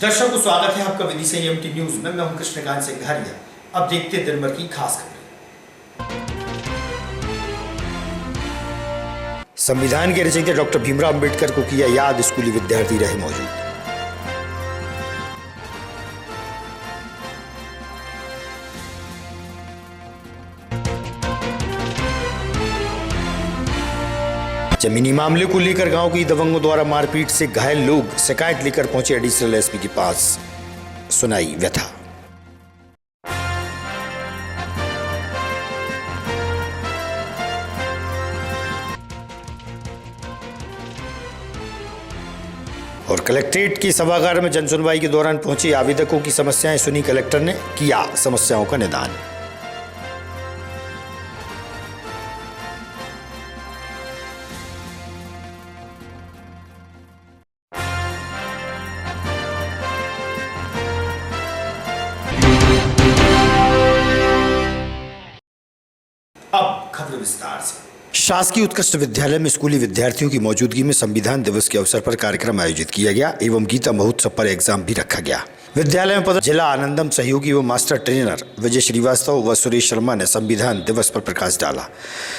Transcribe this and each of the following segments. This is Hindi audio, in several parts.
दर्शकों, स्वागत है आपका विधि से एमटी न्यूज में। मैं हूं कृष्णकांत सिंघारिया। अब देखते हैं दिन भर की खास खबरें। संविधान के रचयिता डॉक्टर भीमराव अंबेडकर को किया याद, स्कूली विद्यार्थी रहे मौजूद। जमीनी मामले को लेकर गांव की दबंगों द्वारा मारपीट से घायल लोग शिकायत लेकर पहुंचे एडिशनल एसपी के पास, सुनाई व्यथा। और कलेक्ट्रेट के सभागार में जनसुनवाई के दौरान पहुंचे आवेदकों की समस्याएं सुनी कलेक्टर ने, किया समस्याओं का निदान। अब खबर विस्तार से। शासकीय उत्कृष्ट विद्यालय में स्कूली विद्यार्थियों की मौजूदगी में संविधान दिवस के अवसर पर कार्यक्रम आयोजित किया गया एवं गीता महोत्सव पर एग्जाम भी रखा गया। विद्यालय में पदस्थ जिला आनंदम सहयोगी व मास्टर ट्रेनर विजय श्रीवास्तव व सुरेश शर्मा ने संविधान दिवस पर प्रकाश डाला।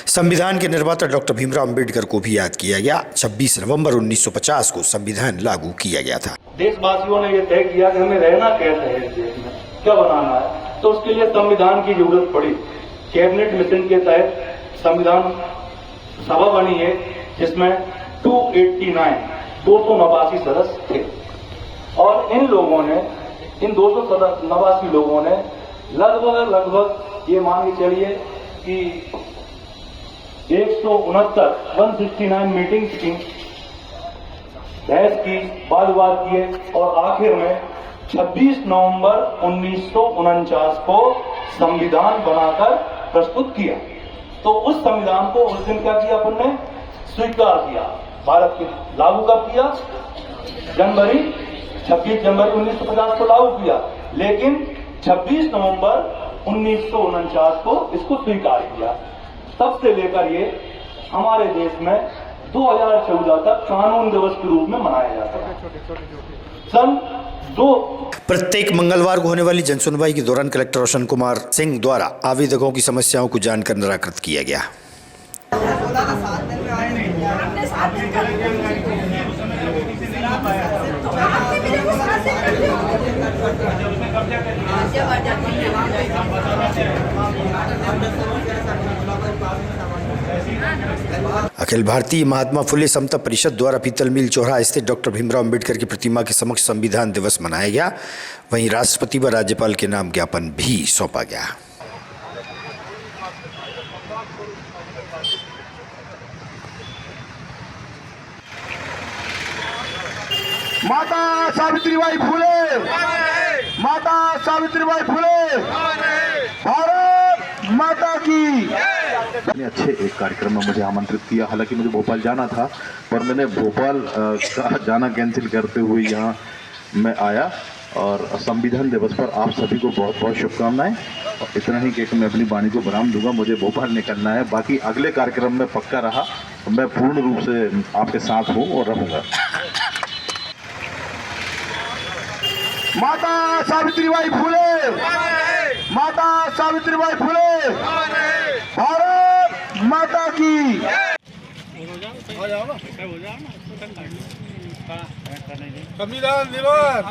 संविधान के निर्माता डॉक्टर भीमराव अंबेडकर को भी याद किया गया। 26 नवंबर 1950 को संविधान लागू किया गया था। देशवासियों ने यह तय किया कि हमें रहना कैसे है, देश में क्या बनाना है, तो उसके लिए संविधान की जरूरत पड़ी। कैबिनेट मिशन के तहत संविधान सभा बनी है, जिसमें 289 सदस्य थे और इन 289 लोगों ने लगभग ये मान के चलिए कि 169 मीटिंग्स की, बहस की, वाद विवाद किए और आखिर में 26 नवंबर 1949 को संविधान बनाकर प्रस्तुत किया। तो उस संविधान को उस दिन क्या किया, अपन ने स्वीकार किया। भारत के लागू कब किया? 26 जनवरी 1950 को लागू किया, लेकिन 26 नवंबर 1949 को इसको स्वीकार किया। तब से लेकर ये हमारे देश में 2014 तक कानून दिवस के रूप में मनाया जाता है। प्रत्येक मंगलवार को होने वाली जनसुनवाई के दौरान कलेक्टर रोशन कुमार सिंह द्वारा आवेदकों की समस्याओं को जानकर निराकृत किया गया। अखिल भारतीय महात्मा फुले समता परिषद द्वारा पीतल मिल चौराहा स्थित डॉक्टर भीमराव अंबेडकर की प्रतिमा के समक्ष संविधान दिवस मनाया गया। वहीं राष्ट्रपति व राज्यपाल के नाम ज्ञापन भी सौंपा गया। माता सावित्रीबाई फुले, माता सावित्रीबाई फुले, भारत माता की। अच्छे एक कार्यक्रम में मुझे आमंत्रित किया। हालांकि मुझे भोपाल जाना था, पर मैंने भोपाल का जाना कैंसिल करते हुए यहाँ मैं आया। और संविधान दिवस पर आप सभी को बहुत बहुत शुभकामनाएं। और इतना ही कि मैं अपनी वाणी को विराम दूंगा, मुझे भोपाल निकलना है। बाकी अगले कार्यक्रम में पक्का रहा, मैं पूर्ण रूप से आपके साथ हूँ और रहूँगा। माता सावित्रीबाई फुले, माता सावित्रीबाई फुले, भारत माता की। संविधान दिवस,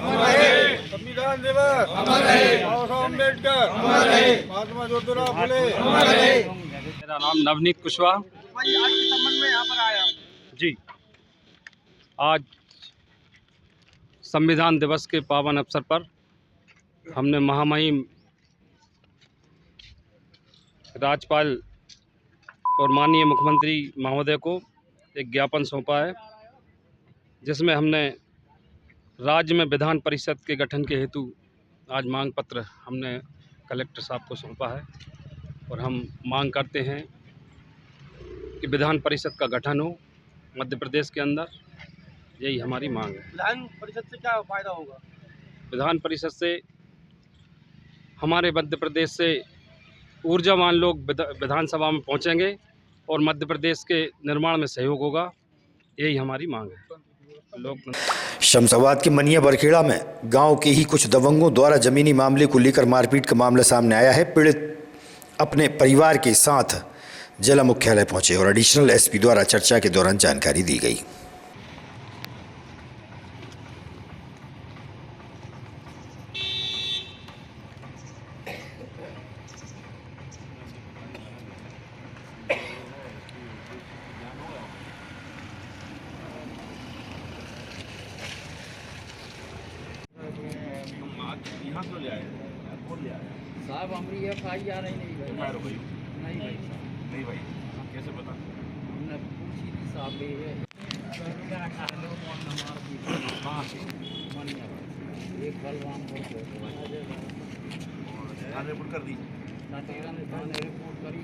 संविधान दिवस, बाबा अम्बेडकर, महात्मा ज्योतिराव फुले। मेरा नाम नवनीत कुशवाहा। आज के संबंध में यहाँ पर आया जी, आज संविधान दिवस के पावन अवसर पर हमने महामहिम राज्यपाल और माननीय मुख्यमंत्री महोदय को एक ज्ञापन सौंपा है, जिसमें हमने राज्य में विधान परिषद के गठन के हेतु आज मांग पत्र हमने कलेक्टर साहब को सौंपा है। और हम मांग करते हैं कि विधान परिषद का गठन हो मध्य प्रदेश के अंदर, यही हमारी मांग है। विधान परिषद से क्या फायदा होगा? विधान परिषद से हमारे मध्य प्रदेश से ऊर्जावान लोग विधानसभा में पहुंचेंगे और मध्य प्रदेश के निर्माण में सहयोग होगा, यही हमारी मांग है। लोग शमशाबाद के मनिया बरखेड़ा में गांव के ही कुछ दबंगों द्वारा जमीनी मामले को लेकर मारपीट का मामला सामने आया है। पीड़ित अपने परिवार के साथ जिला मुख्यालय पहुंचे और एडिशनल एसपी द्वारा चर्चा के दौरान जानकारी दी गई। साहब हमारी FIR नहीं भाई नहीं भाई कैसे पता हमने पूछी थी साहब एक बलवान रिपोर्ट कर दी ना तेरा ने थाने रिपोर्ट करी।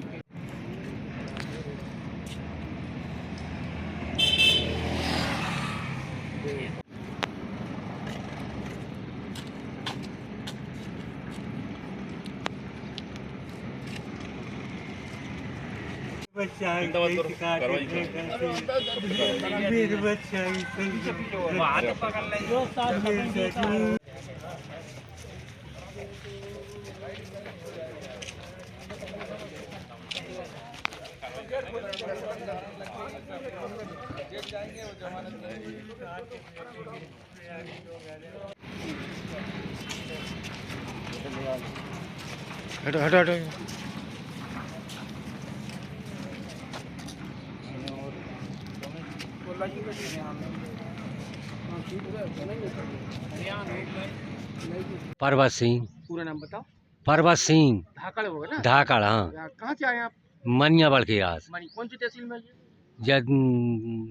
हटो हटो हटो। परवत सिंह। पूरा नाम बताओ। परवत सिंह ढाकड़ होगा ना? ढाकड़। हाँ, कहाँ से आए आप? मनिया बलखेरास मनी कौन सी तहसील में?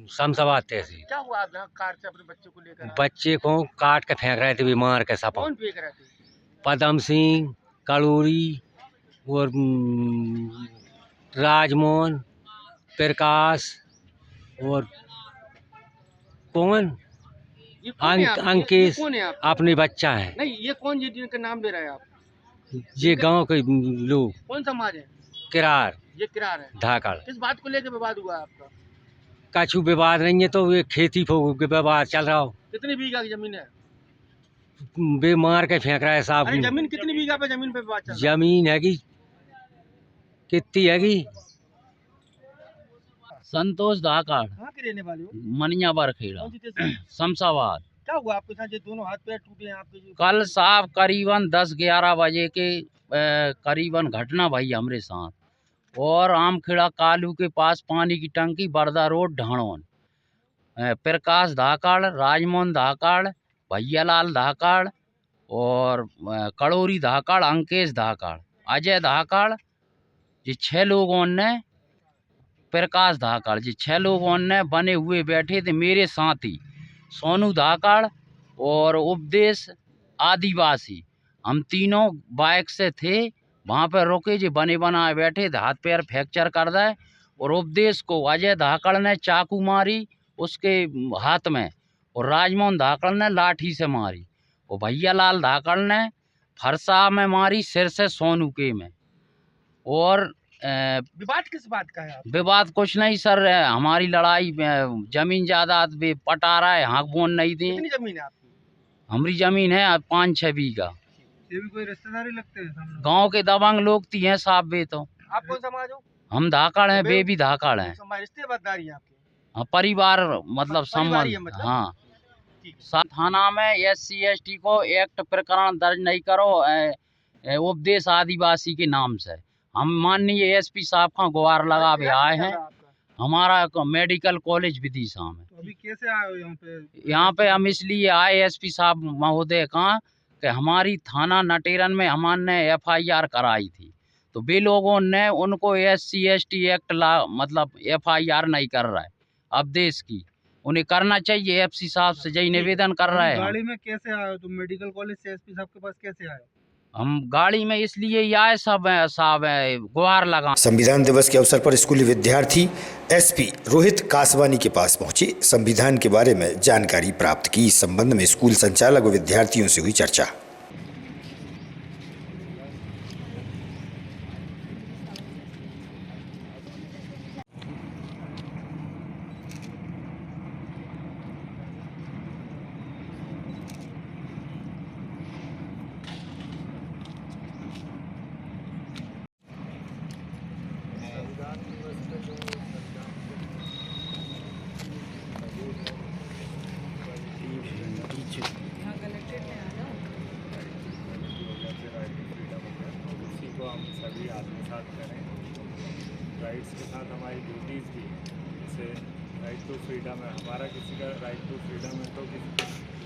शमशाबाद तहसील। क्या हुआ आप यहाँ कार से अपने बच्चे को लेकर आए? बच्चे को काट के फेंक रहे थे बीमार के सपा। कौन फेंक रहे थे? पदम सिंह, कड़ूरी और राजमोहन, प्रकाश और कौन ये कौन है आप? अंकेश ये कौन है आप? अपने बच्चा है। नहीं, ये कौन जी जिनका नाम ले रहे हैं आप? ये गांव के लोग। कौन समाज है? किरार ये किरार है। ढाकड़। किस बात को लेकर विवाद हुआ आपका? कछु विवाद नहीं है, तो ये खेती के विवाद चल रहा हो। कितनी बीघा की जमीन है? बीमार के फेंक रहा है साहब। अरे जमीन कितनी बीघा पे जमीन पे विवाद चल रहा है? जमीन हैगी कितनी हैगी? संतोष ढाकड़ कहाँ के रहने वाले हो? मनिया बरखेड़ा कौन सी तहसील? शमशाबाद। क्या हुआ आपके साथ? ये दोनों हाथ पैर टूटे हैं आपके जो? कल साहब करीबन 10-11 बजे के करीबन घटना भाई हमारे साथ। और आमखेड़ा कालू के पास पानी की टंकी, बरदा रोड, ढाणोन। प्रकाश ढाकड़, राजमोहन ढाकड़, भैयालाल ढाकड़ और कड़ोरी ढाकड़, अंकेश ढाकड़, अजय ढाकड़, ये 6 लोगों ने, प्रकाश ढाकड़, ये 6 लोगों ने बने हुए बैठे थे। मेरे साथी सोनू ढाकड़ और उपदेश आदिवासी, हम तीनों बाइक से थे। वहाँ पर रुके, जो बने बनाए बैठे थे, हाथ पैर फ्रैक्चर कर दे। और उपदेश को अजय ढाकड़ ने चाकू मारी उसके हाथ में, और राजमोहन ढाकड़ ने लाठी से मारी, और भैयालाल ढाकड़ ने फरसा में मारी, सिर से सोनू के में। और विवाद किस बात का है? विवाद कुछ नहीं सर, हमारी लड़ाई जमीन जायदाद पे पटा रहा है, हाँक बोन नहीं दी। कितनी जमीन है आपकी? हमारी जमीन है 5-6 बीघा। ये भी कोई रिश्तेदारी लगते हैं? गांव के दबंग लोग थी हैं साहब वे तो। आप कौन समाज हो? हम ढाकड़ हैं, वे भी ढाकड़ हैं। रिश्तेदारी है आपकी? हाँ, परिवार मतलब परिवारी है संबंध। मतलब? हाँ, ठीक। थाना में SC/ST को एक्ट प्रकरण दर्ज नहीं करो उपदेश आदिवासी के नाम से। हम माननीय SP साहब का गुहार लगा भी आए हैं। हमारा मेडिकल कॉलेज विदिशा में। तो अभी कैसे आए हो यहाँ पे? यहाँ पे हम इसलिए आए SP साहब महोदय का कि हमारी थाना नटेरन में हमने FIR कराई थी, तो वे लोगों ने उनको SC/ST एक्ट मतलब FIR नहीं कर रहा है। अब देश की उन्हें करना चाहिए। FC साहब से यही निवेदन कर रहे हैं। गाड़ी में कैसे आए हो तुम? मेडिकल कॉलेज से SP साहब के पास कैसे आए? हम गाड़ी में इसलिए ही आए सब साहब गुहार लगा। संविधान दिवस के अवसर पर स्कूली विद्यार्थी SP रोहित कासवानी के पास पहुंचे, संविधान के बारे में जानकारी प्राप्त की। इस संबंध में स्कूल संचालक व विद्यार्थियों से हुई चर्चा। राइट्स के साथ हमारी ड्यूटीज़ भी हैं। जैसे राइट टू फ्रीडम है, हमारा किसी का राइट टू फ्रीडम है तो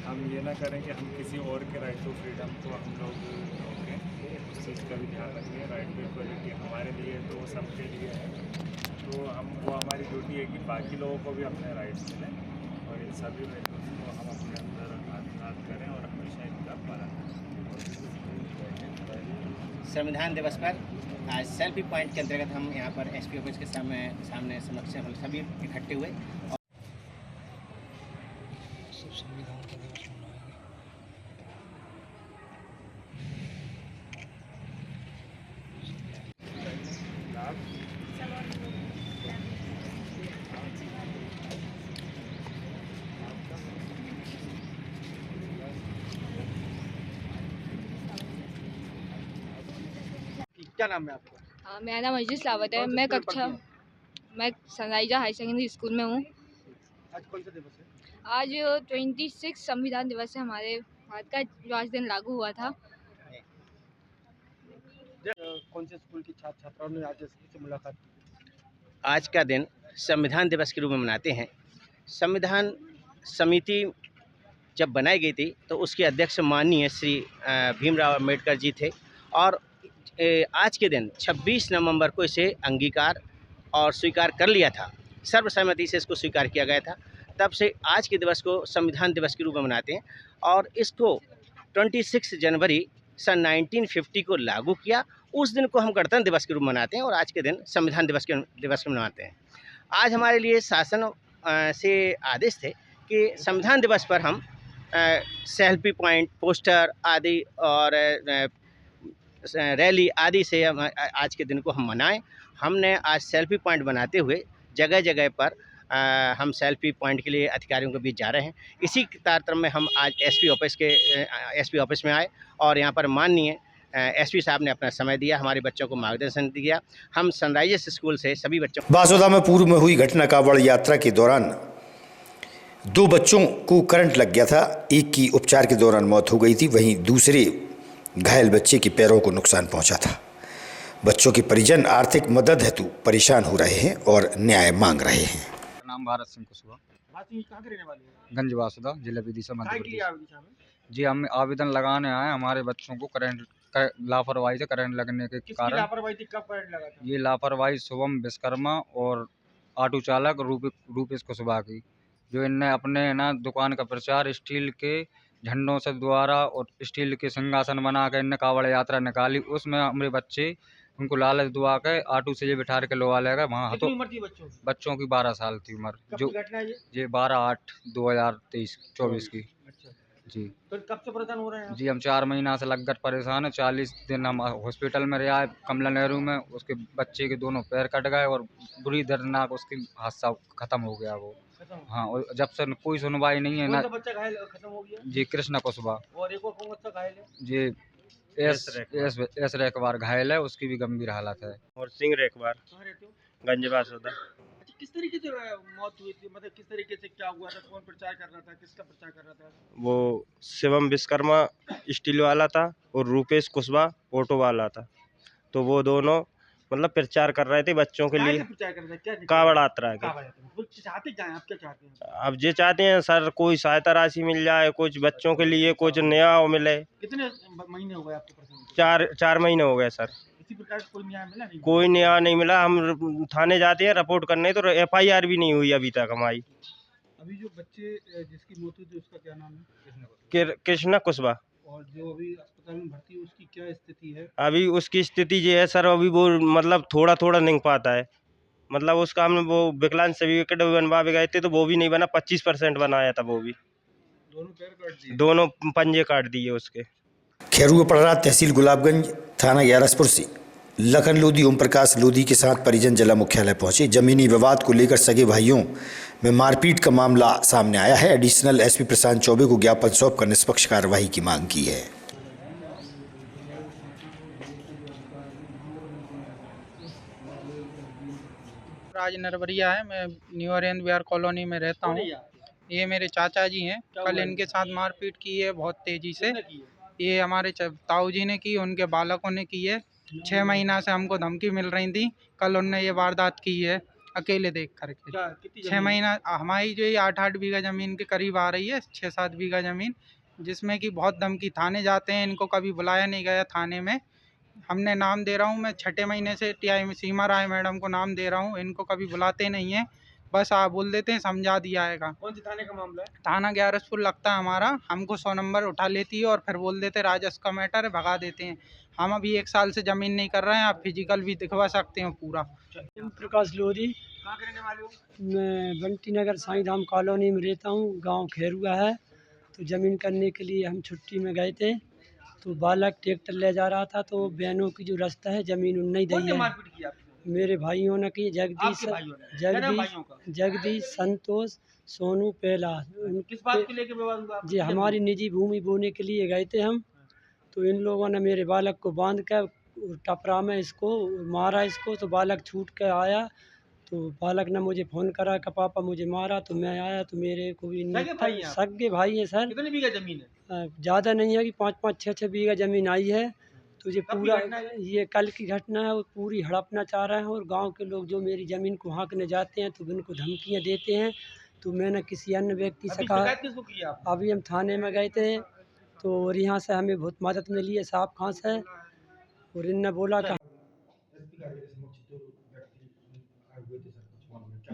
हम ये ना करें कि हम किसी और के राइट टू फ्रीडम को हम लोग रोकें। उस चीज़ का भी ध्यान रखें। राइट टू इक्वलिटी हमारे लिए तो सबके लिए है, तो वो हमारी ड्यूटी है कि बाकी लोगों को भी अपने राइट्स मिलें और इन सभी वैल्यूज़ को हम अपने अंदर आत्मसात करें और हमेशा इनका पालन करें। संविधान दिवस पर आज सेल्फी पॉइंट के अंतर्गत हम यहाँ पर एसपी ऑफिस के सामने समक्ष हम सभी इकट्ठे हुए। क्या नाम है आपका? मेरा नाम अजीज लावत है। मैं सनराइजा हाई सेकेंडरी स्कूल में हूँ। आज कौन सा दिवस है? आज 26 संविधान दिवस है हमारे भारत का, जो आज दिन लागू हुआ था। कौन से स्कूल की छात्र छात्राओं ने आज एसपी से मुलाकात की? आज का दिन संविधान दिवस के रूप में मनाते हैं। संविधान समिति जब बनाई गई थी तो उसके अध्यक्ष माननीय श्री भीमराव अम्बेडकर जी थे और आज के दिन 26 नवंबर को इसे अंगीकार और स्वीकार कर लिया था। सर्वसम्मति से इसको स्वीकार किया गया था। तब से आज के दिवस को संविधान दिवस के रूप में मनाते हैं और इसको 26 जनवरी सन 1950 को लागू किया। उस दिन को हम गणतंत्र दिवस के रूप में मनाते हैं और आज के दिन संविधान दिवस के मनाते हैं। आज हमारे लिए शासन से आदेश थे कि संविधान दिवस पर हम सेल्फी पॉइंट, पोस्टर आदि और रैली आदि से हम आज के दिन को हम मनाएं। हमने आज सेल्फी पॉइंट बनाते हुए जगह जगह पर हम सेल्फी पॉइंट के लिए अधिकारियों के बीच जा रहे हैं। इसी तारतम्य में हम आज एसपी ऑफिस में आए और यहाँ पर माननीय एसपी साहब ने अपना समय दिया, हमारे बच्चों को मार्गदर्शन दिया। हम सनराइजर्स स्कूल से सभी बच्चों बासोदा में पूर्व में हुई घटना कावड़ यात्रा के दौरान 2 बच्चों को करंट लग गया था। एक की उपचार के दौरान मौत हो गई थी, वहीं दूसरे घायल बच्चे के पैरों को नुकसान पहुंचा था। बच्चों के परिजन आर्थिक मदद हेतु परेशान हो रहे हैं और न्याय मांग रहे हैं। नाम भारत सिंह कुशवाहा, कहाँ के रहने वाले हैं? गंज बासुदा, जिला विदिशा, मध्य काय के लिए प्रदेश। आवेदन किया? जी, हम आवेदन लगाने आए। हमारे बच्चों को लापरवाही से करंट लगने के किसकी कारण लापरवाही थी? कब करंट लगा था? ये लापरवाही शुभम विश्वकर्मा और ऑटो चालक रूपेश कुशवाहा की, जो इनने अपने ना दुकान का प्रचार स्टील के झंडों से द्वारा और स्टील के सिंहासन बना कर इनने कावड़ यात्रा निकाली। उसमें हमारे बच्चे उनको लालच दुआ के ऑटो से ये बिठा के लोआ ले गए वहाँ। कितनी उम्र थी बच्चों की? बच्चों की 12 साल थी उम्र। कब जो की घटना है ये? ये 12/8/2024 की। अच्छा, जी तो कब से परेशान हो रहे हैं आप? जी, हम 4 महीना से लगकर परेशान हैं। 40 दिन हम हॉस्पिटल में रहे आए कमला नेहरू में। उसके बच्चे के दोनों पैर कट गए और बुरी दर्दनाक उसकी हादसा ख़त्म हो गया वो। खत्म? हाँ, और जब से कोई सुनवाई नहीं है कौन ना। सा बच्चा घायल खत्म हो गया? जी, कृष्णा कुशवाहा। और एक और कौन सा घायल है? जी, एस रेकवार घायल है, उसकी भी गंभीर हालत है। और सिंह रेखवार, कहाँ रहते हो? गंज बासुदा। अच्छा, किस तरीके से मौत हुई थी? मतलब किस तरीके से क्या हुआ था? कौन प्रचार कर रहा था? किसका प्रचार कर रहा था? वो शिवम विश्वकर्मा स्टील वाला था और रूपेश कुशवाहा ऑटो वाला था। तो वो दोनों मतलब प्रचार कर रहे थे बच्चों के लिए, प्रचार कर रहा था? क्या कावड़ यात्रा के। वो चाहते क्या हैं? आप क्या चाहते हैं? अब ये चाहते हैं सर कोई सहायता राशि मिल जाए, कुछ बच्चों के लिए कुछ नया मिले। कितने महीने हो गए आपको परेशान? 4 महीने हो गए सर, इसी प्रकार से कोई न्याय मिला नहीं? कोई न्याय नहीं मिला। हम थाने जाते हैं रिपोर्ट करने तो FIR भी नहीं हुई अभी तक हमारी। अभी जो बच्चे जिसकी मौत हुई थी उसका क्या नाम है? कृष्णा कुशवाहा। और जो अभी अस्पताल में भर्ती है उसकी क्या स्थिति है? अभी उसकी स्थिति ये है सर, अभी वो मतलब थोड़ा थोड़ा नहीं पाता है। मतलब उसका हमने वो विकलांग सर्टिफिकेट बनवा गए थे तो वो भी नहीं बना, 25% बनाया था वो भी। दोनों पैर काट दिए? दोनों पंजे काट दिए उसके। खैरुआ पड़रा तहसील गुलाबगंज थाना ग्यारसपुर से लखन लोधी ओम प्रकाश लोधी के साथ परिजन जिला मुख्यालय पहुंचे। जमीनी विवाद को लेकर सगे भाइयों में मारपीट का मामला सामने आया है। एडिशनल एसपी प्रशांत चौबे को ज्ञापन सौंपकर निष्पक्ष कार्रवाई की मांग की है। राज नरवरिया है, मैं न्यू अरेंज बिहार कॉलोनी में रहता हूँ। ये मेरे चाचा जी हैं। कल इनके साथ मारपीट की है बहुत तेजी से। ये हमारे ताऊ जी ने की, उनके बालकों ने की है। 6 महीना से हमको धमकी मिल रही थी। कल उनने ये वारदात की है अकेले देख करके। क्या कितनी 6 जमीन है? महीना हमारी जो ये 8-8 बीघा ज़मीन के करीब आ रही है, 6-7 बीघा ज़मीन, जिसमें कि बहुत धमकी, थाने जाते हैं, इनको कभी बुलाया नहीं गया थाने में। हमने नाम दे रहा हूँ, मैं 6ठे महीने से टीआई सीमा राय मैडम को नाम दे रहा हूँ, इनको कभी बुलाते नहीं हैं, बस आप बोल देते हैं समझा दिया आएगा। कौन सी थाने का मामला है? थाना ग्यारसपुर लगता है हमारा। हमको 100 नंबर उठा लेती है और फिर बोल देते राजस्व का मैटर है, भगा देते हैं। हम अभी 1 साल से ज़मीन नहीं कर रहे हैं, आप फिजिकल भी दिखवा सकते हो पूरा। ओम प्रकाश लोधी। कहाँ के रहने वाले हो? मैं बंटी नगर साईं धाम कॉलोनी में रहता हूँ, गांव खेरुआ है। तो ज़मीन करने के लिए हम छुट्टी में गए थे, तो बालक ट्रैक्टर ले जा रहा था, तो बहनों की जो रास्ता है ज़मीन उन नहीं कौन दी ने है। मारपीट की आपकी? मेरे भाइयों ने की, आपके भाइयों ने? क्या नाम भाइयों का? जगदीश, संतोष, सोनू, पहला। किस बात को लेके विवाद हुआ? जी हमारी निजी भूमि बोने के लिए गए थे हम, तो इन लोगों ने मेरे बालक को बांध कर टपरा में इसको मारा इसको, तो बालक छूट कर आया। तो बालक ने मुझे फ़ोन करा कि पापा मुझे मारा, तो मैं आया तो मेरे को भी सगे भाई हैं आप? सगे भाई हैं सर। कितने बीघा जमीन है? ज़्यादा नहीं है कि 5-5, 6-6 बीघा ज़मीन आई है। तो ये कब की पूरा घटना है? ये कल की घटना है और पूरी हड़पना चाह रहे हैं। और गांव के लोग जो मेरी ज़मीन को हाँकने जाते हैं तो उनको धमकियां देते हैं। तो मैंने किसी अन्य व्यक्ति से अभी कहा, शिकायत किसको की आप? अभी हम थाने में गए थे, तो और यहाँ से हमें बहुत मदद मिली है साहब खां से। और इनने बोला कि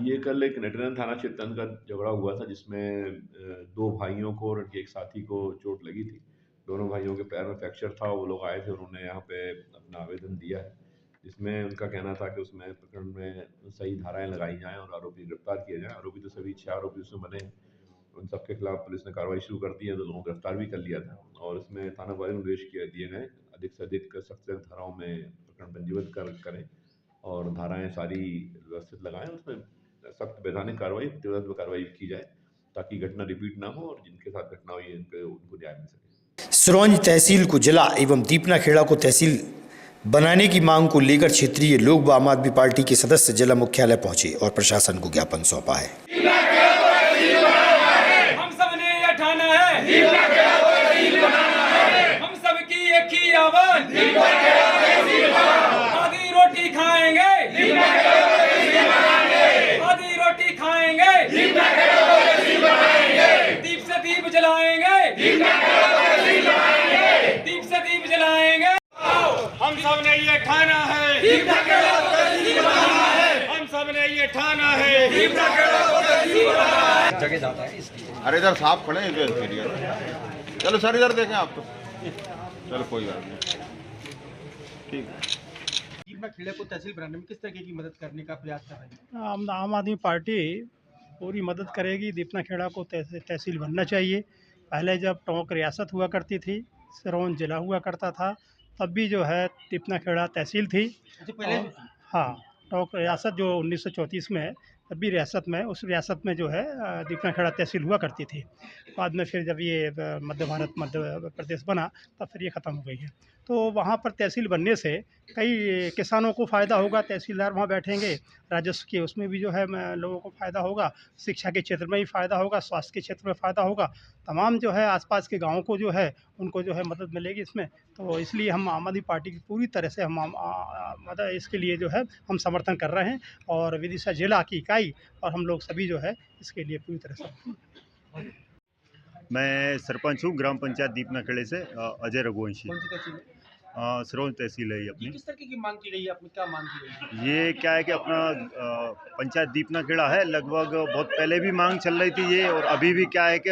ये कल एक नटरन थाना क्षेत्र का झगड़ा हुआ था, जिसमें 2 भाइयों को और उनके एक साथी को चोट लगी थी। दोनों भाइयों के पैर में फ्रैक्चर था। वो लोग आए थे, उन्होंने यहाँ पे अपना आवेदन दिया है, जिसमें उनका कहना था कि उसमें प्रकरण में सही धाराएं लगाई जाएं और आरोपी गिरफ्तार किए जाएं। आरोपी तो सभी 6 आरोपी उसमें बने हैं, उन सबके खिलाफ पुलिस ने कार्रवाई शुरू कर दी है, तो लोगों को गिरफ्तार भी कर लिया था। और इसमें थाना वाले निर्देश दिए गए अधिक से अधिक सख्त धाराओं में प्रकरण पंजीबद्ध करें और धाराएं सारी व्यवस्थित लगाएं, उसमें सख्त वैधानिक कार्रवाई, तीव्र कार्रवाई की जाए, ताकि घटना रिपीट ना हो और जिनके साथ घटना हुई है उनको न्याय मिल सके। सिरोंज तहसील को जिला एवं दीपना खेड़ा को तहसील बनाने की मांग को लेकर क्षेत्रीय लोग व आम आदमी पार्टी के सदस्य जिला मुख्यालय पहुंचे और प्रशासन को ज्ञापन सौंपा है। हम सब ने ये ठाना है, हम सब की एक ही आवाज, आधी रोटी खाएंगे, आधी रोटी खाएंगे, दीप से दीप जलाएंगे, दीप से दीप जलाएंगे। हम सब ने ये ठाना है, हम सब ने ये ठाना है। जगह जाता है इसलिए। अरे इधर साहब खड़े हैं इसके लिए। चलो सर इधर देखें आप तो। चलो कोई बात नहीं, ठीक है। दीपना खेड़ा को तहसील बनाने में किस तरीके की मदद करने का प्रयास कर रहे हैं? आम आदमी पार्टी पूरी मदद करेगी। दीपना खेड़ा को तहसील बनना चाहिए। पहले जब टोंक रियासत हुआ करती थी, सिरोंज जिला हुआ करता था, तब भी जो है दीपना खेड़ा तहसील थी। पहले हाँ, टोंक रियासत जो 1934 में है, तब भी रियासत में, उस रियासत में जो है दीपना खेड़ा तहसील हुआ करती थी। बाद में फिर जब ये मध्य प्रदेश बना, तब फिर ये ख़त्म हो गई है। तो वहाँ पर तहसील बनने से कई किसानों को फ़ायदा होगा, तहसीलदार वहाँ बैठेंगे, राजस्व के उसमें भी जो है लोगों को फ़ायदा होगा, शिक्षा के क्षेत्र में भी फ़ायदा होगा, स्वास्थ्य के क्षेत्र में फ़ायदा होगा, तमाम जो है आसपास के गाँव को जो है उनको जो है मदद मिलेगी इसमें। तो इसलिए हम आम आदमी पार्टी की पूरी तरह से हम मदद इसके लिए जो है हम समर्थन कर रहे हैं। और विदिशा जिला की इकाई और हम लोग सभी जो है इसके लिए पूरी तरह से। मैं सरपंच हूँ ग्राम पंचायत दीपना खेड़े से, अजय रघुवंशी। कौन सी तहसील है? सिरोंज तहसील है ये अपनी। किस तरह की मांग की गई है? आपने क्या मांग की गई है? ये क्या है कि अपना पंचायत दीपना खेड़ा है, लगभग बहुत पहले भी मांग चल रही थी ये, और अभी भी क्या है कि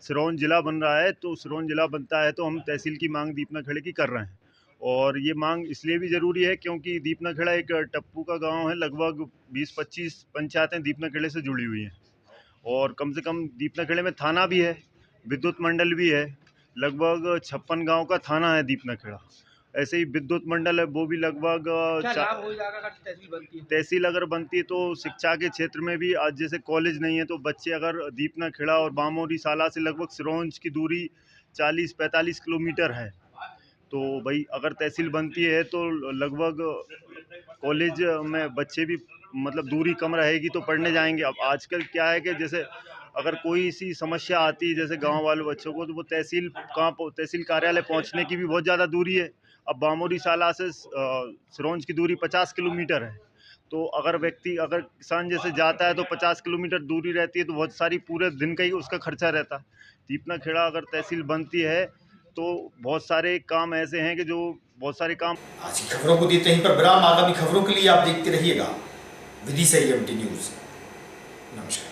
सिरोंज जिला बन रहा है, तो सिरोंज जिला बनता है तो हम तहसील की मांग दीपना खेड़े की कर रहे हैं। और ये मांग इसलिए भी ज़रूरी है क्योंकि दीपना खेड़ा एक टप्पू का गांव है, लगभग 20-25 पंचायतें दीपना खेड़े से जुड़ी हुई हैं। और कम से कम दीपना खेड़े में थाना भी है, विद्युत मंडल भी है, लगभग 56 गांव का थाना है दीपना खेड़ा। ऐसे ही विद्युत मंडल है, वो भी लगभग क्या लाभ हो जाएगा अगर तहसील बनती है? तहसील अगर बनती है तो शिक्षा के क्षेत्र में भी, आज जैसे कॉलेज नहीं है तो बच्चे अगर दीपना खेड़ा और बामोरी साला से लगभग सिरोंज की दूरी 40-45 किलोमीटर है, तो भाई अगर तहसील बनती है तो लगभग कॉलेज में बच्चे भी मतलब दूरी कम रहेगी तो पढ़ने जाएंगे। अब आजकल क्या है कि जैसे अगर कोई सी समस्या आती है जैसे गांव वाले बच्चों को, तो वो तहसील कार्यालय पहुंचने की भी बहुत ज़्यादा दूरी है। अब बामोरी साला से सिरोंज की दूरी 50 किलोमीटर है। तो अगर किसान जैसे जाता है तो 50 किलोमीटर दूरी रहती है, तो बहुत सारी पूरे दिन का ही उसका खर्चा रहता है। दीपना खेड़ा अगर तहसील बनती है तो बहुत सारे काम ऐसे हैं कि जो बहुत सारे काम। आज की खबरों को देते हैं पर विराम। आगामी खबरों के लिए आप देखते रहिएगा विदिशा एएमटी न्यूज। नमस्कार।